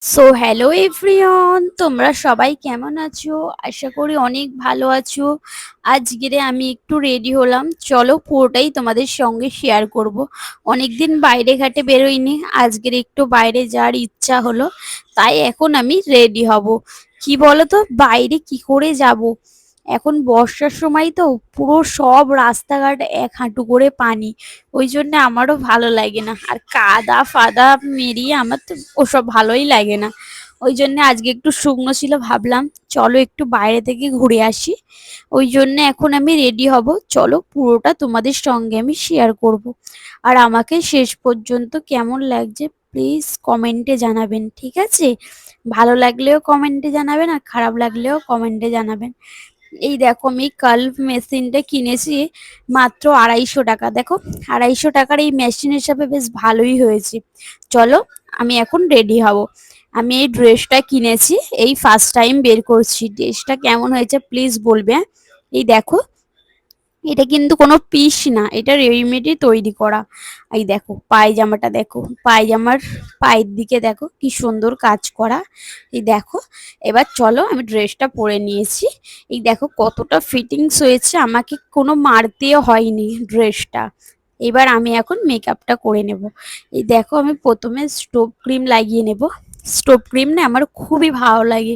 So hello everyone, তোমরা সবাই কেমন আছো? আশা করি অনেক ভালো আছো। আজকেরে আমি একটু রেডি হলাম, চলো পুরোটাই তোমাদের সঙ্গে শেয়ার করব। অনেকদিন বাইরে ঘাটে বেরোইনি, আজকের একটু বাইরে যাওয়ার ইচ্ছা হলো, তাই এখন আমি রেডি হব। কি বলো তো, বাইরে কি করে যাব? এখন বর্ষার সময় তো পুরো সব রাস্তাঘাট এক হাঁটু করে পানি। ওই জন্য আমারও ভালো লাগে না, আর কাদা ফাদা মেরিয়ে আমার তো ওসব ভালোই লাগে না। ওই জন্য আজকে একটু শুকনো ছিল, ভাবলাম চলো একটু বাইরে থেকে ঘুরে আসি। ওই জন্য এখন আমি রেডি হব, চলো পুরোটা তোমাদের সঙ্গে আমি শেয়ার করব। আর আমাকে শেষ পর্যন্ত কেমন লাগছে প্লিজ কমেন্টে জানাবেন, ঠিক আছে? ভালো লাগলেও কমেন্টে জানাবেন, আর খারাপ লাগলেও কমেন্টে জানাবেন। এই দেখো, আমি কাল্ভ মেশিনটা কিনেছি মাত্র 250 টাকা। দেখো, 250 টাকার এই মেশিন হিসাবে বেশ ভালোই হয়েছে। চলো, আমি এখন রেডি হব। আমি এই ড্রেসটা কিনেছি, এই ফার্স্ট টাইম বের করছি। ড্রেসটা কেমন হয়েছে প্লিজ বলবে, হ্যাঁ? এই দেখো, এটা কিন্তু কোনো পিস না, এটা রেডিমেডই তৈরি করা। এই দেখো পায়জামাটা, দেখো পায়জামার পায়ের দিকে দেখো কি সুন্দর কাজ করা। এই দেখো, এবার চলো, আমি ড্রেসটা পরে নিয়েছি। এই দেখো কতটা ফিটিংস হয়েছে, আমাকে কোনো মারতেও হয়নি ড্রেসটা। এবার আমি এখন মেকআপটা করে নেব। এই দেখো, আমি প্রথমে স্টোভ ক্রিম লাগিয়ে নেব। স্টোভ ক্রিম না আমার খুবই ভালো লাগে।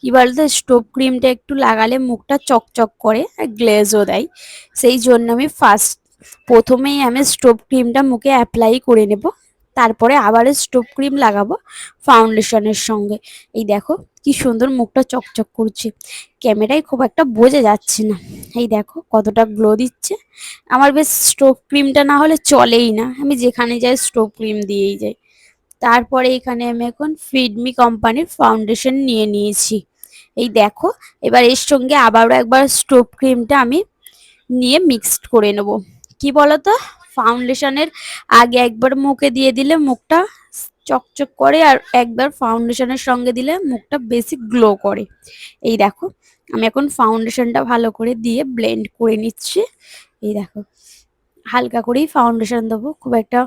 কি বলতো, স্টোভ ক্রিমটা একটু লাগালে মুখটা চকচক করে আর গ্লেজও দেয়। সেই জন্য আমি প্রথমেই আমি স্টোভ ক্রিমটা মুখে অ্যাপ্লাই করে নেব। তারপরে আবার স্টোভ ক্রিম লাগাবো ফাউন্ডেশনের সঙ্গে। এই দেখো কি সুন্দর মুখটা চকচক করছে, ক্যামেরায় খুব একটা বোঝা যাচ্ছে না। এই দেখো কতটা গ্লো দিচ্ছে। আমার বেশ স্টোভ ক্রিমটা না হলে চলেই না, আমি যেখানে যাই স্টোভ ক্রিম দিয়েই যাই। তারপরে এখানে আমি এখন ফিডমি কোম্পানির ফাউন্ডেশন নিয়ে নিয়েছি। এই দেখো, এবার এর সঙ্গে আবারও একবার স্টোভ ক্রিমটা আমি নিয়ে মিক্সড করে নেব। কি বলতো, ফাউন্ডেশনের আগে একবার মুখে দিয়ে দিলে মুখটা চকচক করে, আর একবার ফাউন্ডেশনের সঙ্গে দিলে মুখটা বেশি গ্লো করে। এই দেখো, আমি এখন ফাউন্ডেশনটা ভালো করে দিয়ে ব্লেন্ড করে নিচ্ছি। এই দেখো, হালকা করেই ফাউন্ডেশন দেবো, খুব একটা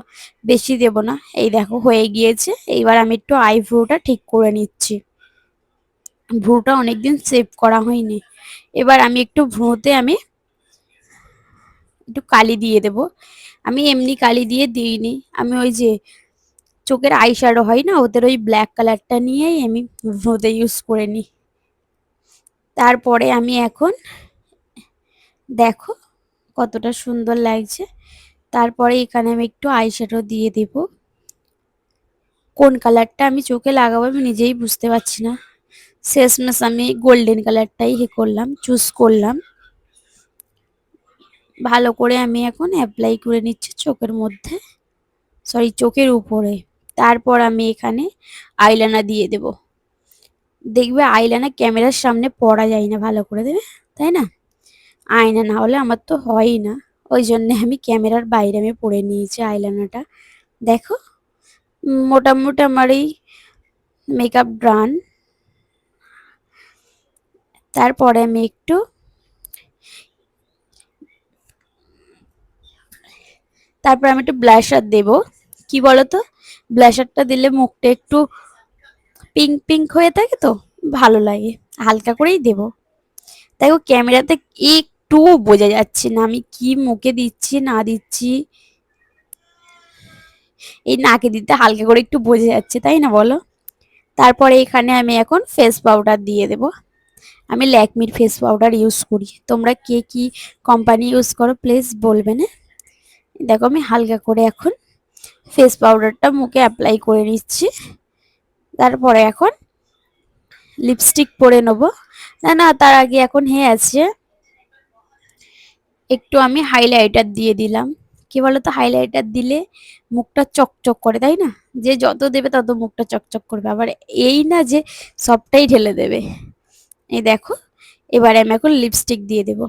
বেশি দেব না। এই দেখো হয়ে গিয়েছে। এইবার আমি একটু আইব্রোটা ঠিক করে নিচ্ছি, ভ্রুটা অনেকদিন সেভ করা হয়নি। এবার আমি একটু ভ্রুতে আমি একটু কালি দিয়ে দেব। আমি এমনি কালি দিয়ে দিইনি, আমি ওই যে চোখের আই শ্যাডো হয় না, ওদের ওই ব্ল্যাক কালারটা নিয়েই আমি ভ্রুতে ইউজ করে নিই। তারপরে আমি এখন দেখো কতটা সুন্দর লাগছে। তারপরে এখানে আমি একটু আই শ্যাডো দিয়ে দেব। কোন কালারটা আমি চোখে লাগাবো আমি নিজেই বুঝতে পারছি না। শেষমেশ আমি গোল্ডেন কালারটাই করলাম, চুজ করলাম। ভালো করে আমি এখন অ্যাপ্লাই করে নিচ্ছি চোখের মধ্যে, সরি চোখের উপরে। তারপর আমি এখানে আইলাইনার দিয়ে দেব। দেখবে আইলাইনার ক্যামেরার সামনে পড়া যায় না ভালো করে, দেবে তাই না? আয়না না হলে আমার তো হয়ই না। ওই জন্য আমি ক্যামেরার বাইরে আমি পরে নিয়েছি আইলাইনারটা। দেখো, মোটামুটি আমার এই মেকআপ ডান। তারপরে আমি একটু ব্লাশার দেব। কি বলতো, ব্লাশারটা দিলে মুখটা একটু পিঙ্ক পিঙ্ক হয়ে থাকে তো ভালো লাগে, হালকা করেই দেব। দেখো ক্যামেরাতে একটুও বোঝা যাচ্ছে না আমি কি মুখে দিচ্ছি না দিচ্ছি। এই নাকে দিতে হালকা করে একটু বোঝা যাচ্ছে, তাই না বলো? তারপরে এখানে আমি এখন ফেস পাউডার দিয়ে দেব। আমি ল্যাকমির ফেস পাউডার ইউজ করি, তোমরা কে কি কোম্পানি ইউজ করো প্লিজ বলবেন, হ্যাঁ? দেখো আমি হালকা করে এখন ফেস পাউডারটা মুখে অ্যাপ্লাই করে নিচ্ছি। তারপরে এখন লিপস্টিক পরে নেবো। না না, তার আগে এখন আছে একটু আমি হাইলাইটার দিয়ে দিলাম। কি বলতো, হাইলাইটার দিলে মুখটা চকচক করে, তাই না? যে যত দেবে তত মুখটা চকচক করবে, আবার এই না যে সবটাই ঢেলে দেবে। এই দেখো, এবারে আমি এখন লিপস্টিক দিয়ে দেব।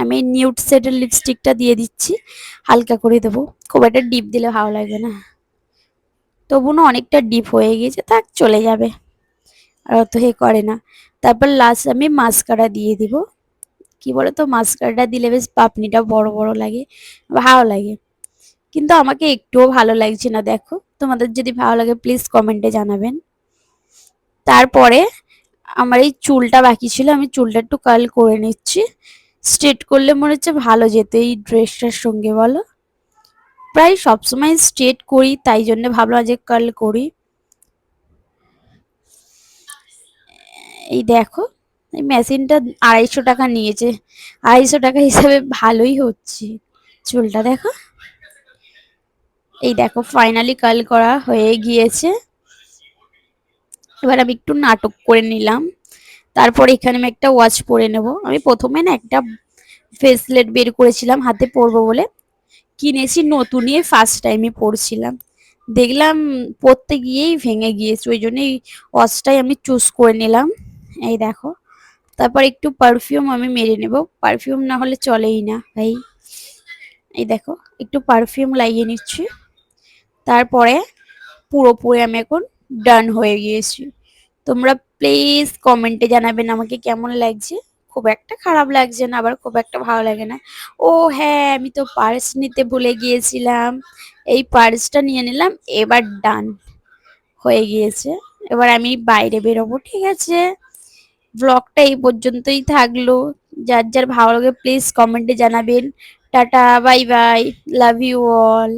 আমি নিউড শেডের লিপস্টিকটা দিয়ে দিচ্ছি, হালকা করে দেবো, খুব একটা ডিপ দিলে ভালো লাগবে না। তবু না অনেকটা ডিপ হয়ে গিয়েছে, তা চলে যাবে, আর অত করে না। তারপর লাস্ট আমি মাস্কারা দিয়ে দিব। কি বলতো, মাস্কারাটা দিলে বেশ পাপনিটা বড় বড় লাগে, ভালো লাগে। কিন্তু আমাকে একটুও ভালো লাগছে না। দেখো, তোমাদের যদি ভালো লাগে প্লিজ কমেন্টে জানাবেন। তারপরে আমার এই চুলটা বাকি ছিল, আমি চুলটা একটু কার্ল করে নিচ্ছি। স্ট্রেট করলে মনে হচ্ছে ভালো যেত এই ড্রেসটার সঙ্গে, বলো? প্রায় সবসময় স্ট্রেট করি, তাই জন্য ভাবলাম যে কার্ল করি। এই দেখো, এই মেশিনটা 250 টাকা নিয়েছে। 250 টাকা হিসাবে ভালোই হচ্ছে। চুলটা দেখো, এই দেখো ফাইনালি কার্ল করা হয়ে গিয়েছে। এবার আমি একটু নাটক করে নিলাম। তারপর এখানে আমি একটা ওয়াচ পরে নেব। আমি প্রথমে না একটা ফেসলেট বের করেছিলাম হাতে পরবো বলে, কিনেছি নতুনই, ফার্স্ট টাইমে পরছিলাম, দেখলাম পরতে গিয়েই ভেঙে গিয়েছে, ওই জন্যই ওয়াচটাই আমি চুজ করে নিলাম। এই দেখো, তারপর একটু পারফিউম আমি মেরে নেব, পারফিউম না হলে চলেই না ভাই। এই দেখো, একটু পারফিউম লাগিয়ে নিচ্ছি। তারপরে পুরোপুরি আমি এখন ডান হয়ে গিয়েছি। তোমরা প্লিজ কমেন্টে জানাবেন আমাকে কেমন লাগছে। খুব একটা খারাপ লাগছে না, আবার খুব একটা ভালো লাগে না। ও হ্যাঁ, আমি তো পার্স নিতে ভুলে গিয়েছিলাম, এই পার্সটা নিয়ে নিলাম। এবার ডান হয়ে গিয়েছে। এবার আমি বাইরে বেরোবো, ঠিক আছে? ব্লগটা এই পর্যন্তই থাকলো। যার যার ভালো লাগে প্লিজ কমেন্টে জানাবেন। টাটা, bye bye, love you all.